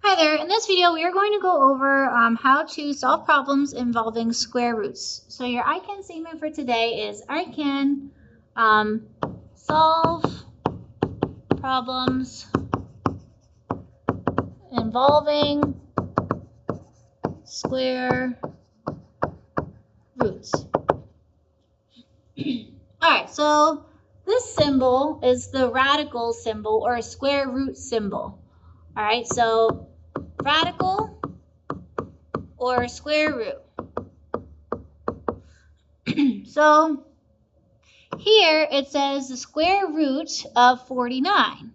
Hi there, in this video we are going to go over how to solve problems involving square roots. So your I can statement for today is I can solve problems involving square roots. Alright, so this symbol is the radical symbol or a square root symbol. Alright, so radical or square root. So here it says the square root of 49.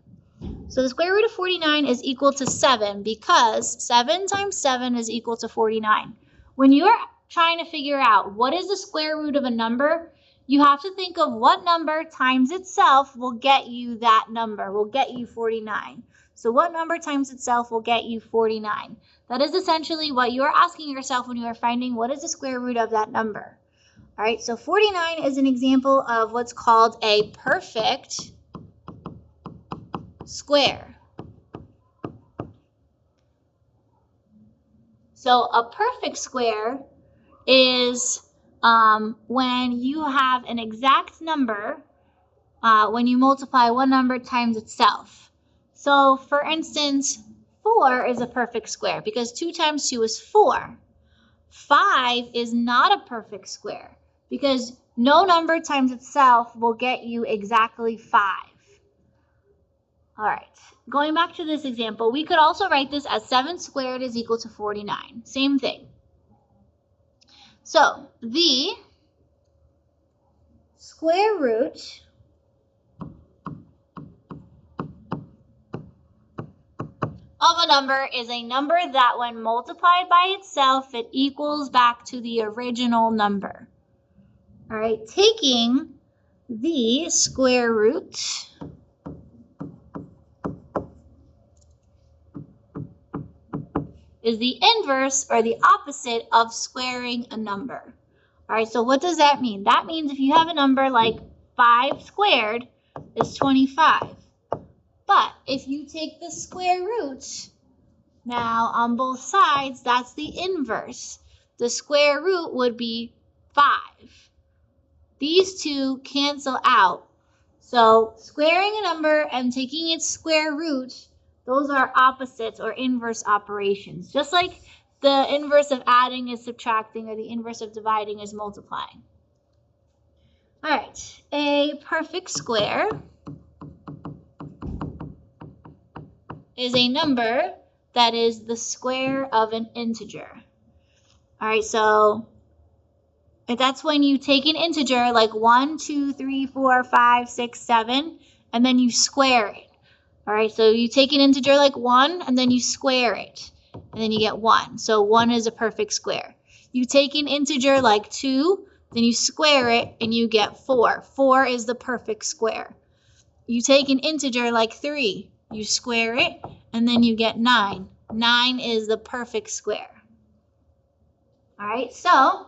So the square root of 49 is equal to 7 because 7 times 7 is equal to 49. When you're trying to figure out what is the square root of a number, you have to think of what number times itself will get you that number, will get you 49. So what number times itself will get you 49? That is essentially what you're asking yourself when you are finding what is the square root of that number. All right, so 49 is an example of what's called a perfect square. So a perfect square is when you have an exact number when you multiply one number times itself. So for instance, 4 is a perfect square because 2 times 2 is 4. 5 is not a perfect square because no number times itself will get you exactly 5. All right, going back to this example, we could also write this as 7 squared is equal to 49. Same thing. So the square root of a number is a number that when multiplied by itself, it equals back to the original number. All right, taking the square root is the inverse or the opposite of squaring a number. All right, so what does that mean? That means if you have a number like 5 squared is 25. But if you take the square root, now on both sides, that's the inverse. The square root would be 5. These two cancel out. So squaring a number and taking its square root, those are opposites or inverse operations. Just like the inverse of adding is subtracting or the inverse of dividing is multiplying. All right, a perfect square is a number that is the square of an integer. All right, so that's when you take an integer like 1, 2, 3, 4, 5, 6, 7, and then you square it. All right, so you take an integer like 1, and then you square it, and then you get 1. So 1 is a perfect square. You take an integer like 2, then you square it, and you get 4. 4 is the perfect square. You take an integer like 3, you square it, and then you get 9. 9 is the perfect square. All right, so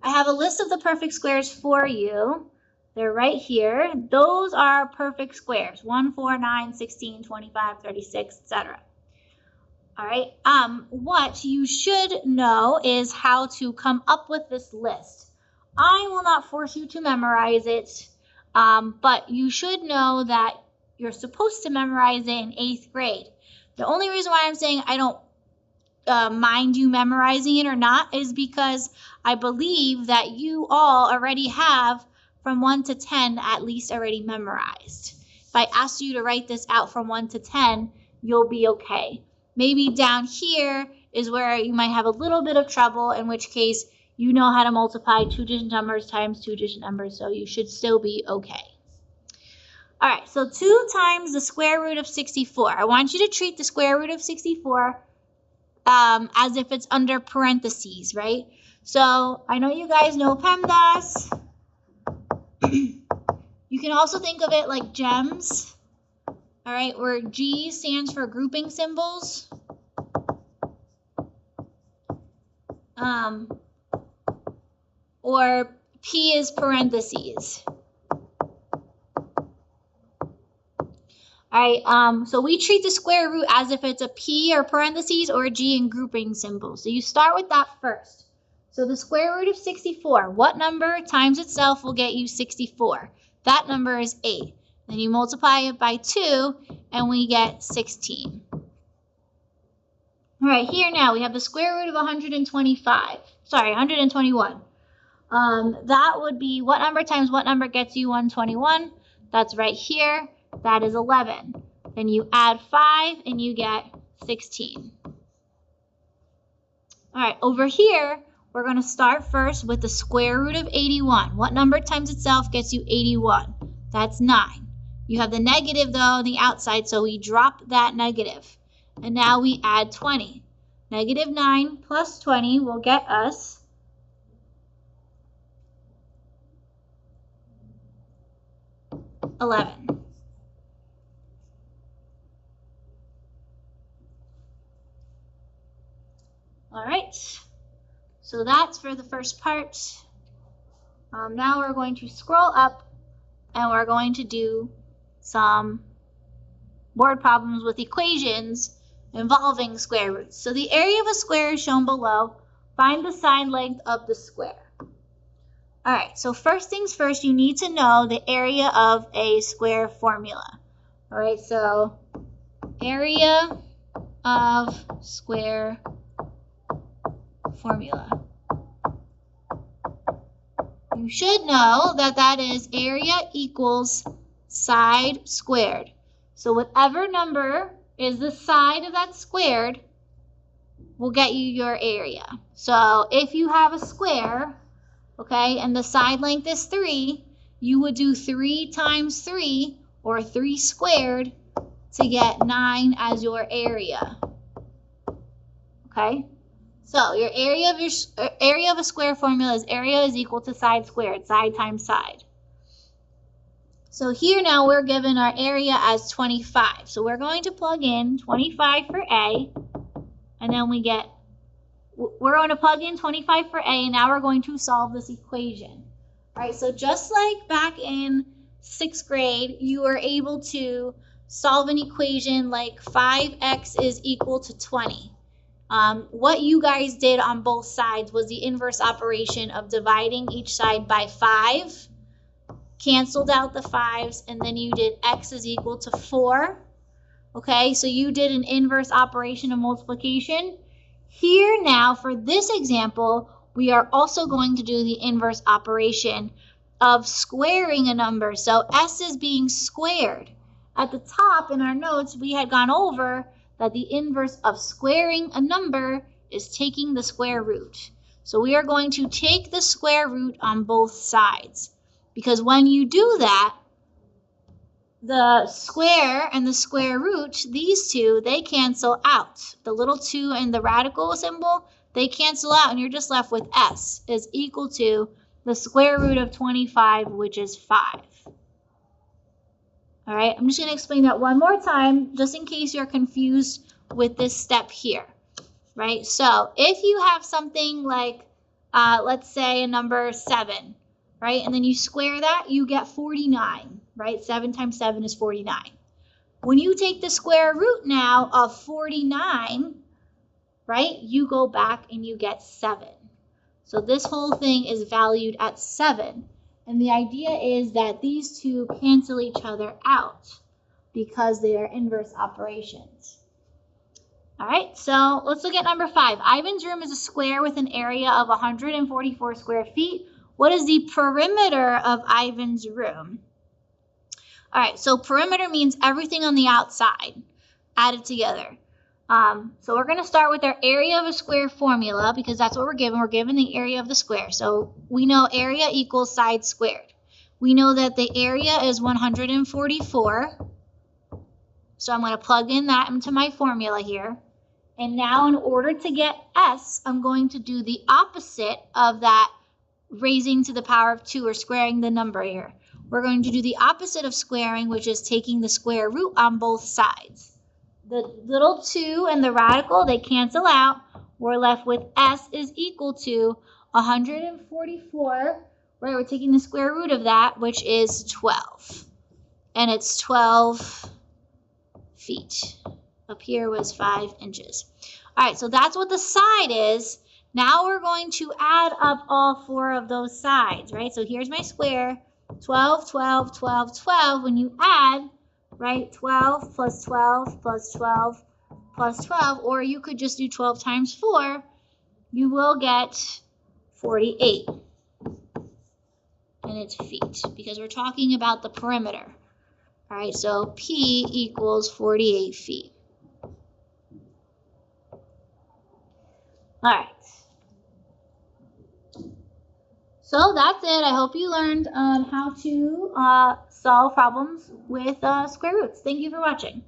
I have a list of the perfect squares for you. They're right here. Those are perfect squares. 1, 4, 9, 16, 25, 36, etc. All right. What you should know is how to come up with this list. I will not force you to memorize it, but you should know that you're supposed to memorize it in 8th grade. The only reason why I'm saying I don't mind you memorizing it or not is because I believe that you all already have from 1 to 10 at least already memorized. If I asked you to write this out from 1 to 10, you'll be okay. Maybe down here is where you might have a little bit of trouble, in which case you know how to multiply 2-digit numbers times 2-digit numbers, so you should still be okay. All right, so 2 times the square root of 64. I want you to treat the square root of 64 as if it's under parentheses, right? So I know you guys know PEMDAS. You can also think of it like GEMS, all right, where G stands for grouping symbols. Or P is parentheses. All right, so we treat the square root as if it's a P or parentheses or a G in grouping symbols. So you start with that first. So the square root of 64, what number times itself will get you 64? That number is 8. Then you multiply it by 2, and we get 16. All right, here now we have the square root of 121. That would be what number times what number gets you 121? That's right here. That is 11. Then you add 5 and you get 16. All right, over here, we're going to start first with the square root of 81. What number times itself gets you 81? That's 9. You have the negative, though, on the outside, so we drop that negative. And now we add 20. Negative 9 plus 20 will get us 11. All right, so that's for the first part. Now we're going to scroll up and we're going to do some word problems with equations involving square roots. So the area of a square is shown below. Find the side length of the square. All right, so first things first, you need to know the area of a square formula. All right, so area of square formula. You should know that that is area equals side squared. So whatever number is the side of that squared will get you your area. So if you have a square, okay, and the side length is 3, you would do 3 times 3, or 3 squared, to get 9 as your area. Okay? So your area of a square formula is area is equal to side squared, side times side. So here now we're given our area as 25. So we're going to plug in 25 for A, and then we're going to plug in 25 for A, and now we're going to solve this equation. All right, so just like back in 6th grade, you were able to solve an equation like 5x is equal to 20. What you guys did on both sides was the inverse operation of dividing each side by 5, canceled out the 5s, and then you did x is equal to 4. Okay, so you did an inverse operation of multiplication. Here now, for this example, we are also going to do the inverse operation of squaring a number. So s is being squared. At the top in our notes, we had gone over that the inverse of squaring a number is taking the square root. So we are going to take the square root on both sides, because when you do that, the square and the square root, these two, they cancel out. The little 2 and the radical symbol, they cancel out, and you're just left with s is equal to the square root of 25, which is 5. All right, I'm just going to explain that one more time, just in case you're confused with this step here, right? So if you have something like, let's say a number 7, right? And then you square that, you get 49, right? 7 times 7 is 49. When you take the square root now of 49, right, you go back and you get 7. So this whole thing is valued at 7. And the idea is that these two cancel each other out because they are inverse operations. All right, so let's look at number 5. Ivan's room is a square with an area of 144 square feet. What is the perimeter of Ivan's room? All right, so perimeter means everything on the outside added together. So we're going to start with our area of a square formula, because that's what we're given. We're given the area of the square. So we know area equals side squared. We know that the area is 144. So I'm going to plug in that into my formula here. And now in order to get s, I'm going to do the opposite of that raising to the power of 2, or squaring the number here. We're going to do the opposite of squaring, which is taking the square root on both sides. The little 2 and the radical, they cancel out. We're left with s is equal to 144, right? We're taking the square root of that, which is 12. And it's 12 feet. Up here was 5 inches. All right, so that's what the side is. Now we're going to add up all 4 of those sides, right? So here's my square, 12, 12, 12, 12. When you add, right, 12 plus 12 plus 12 plus 12, or you could just do 12 times 4, you will get 48. And it's feet, because we're talking about the perimeter. All right, so P equals 48 feet. All right. So that's it. I hope you learned how to solve problems with square roots. Thank you for watching.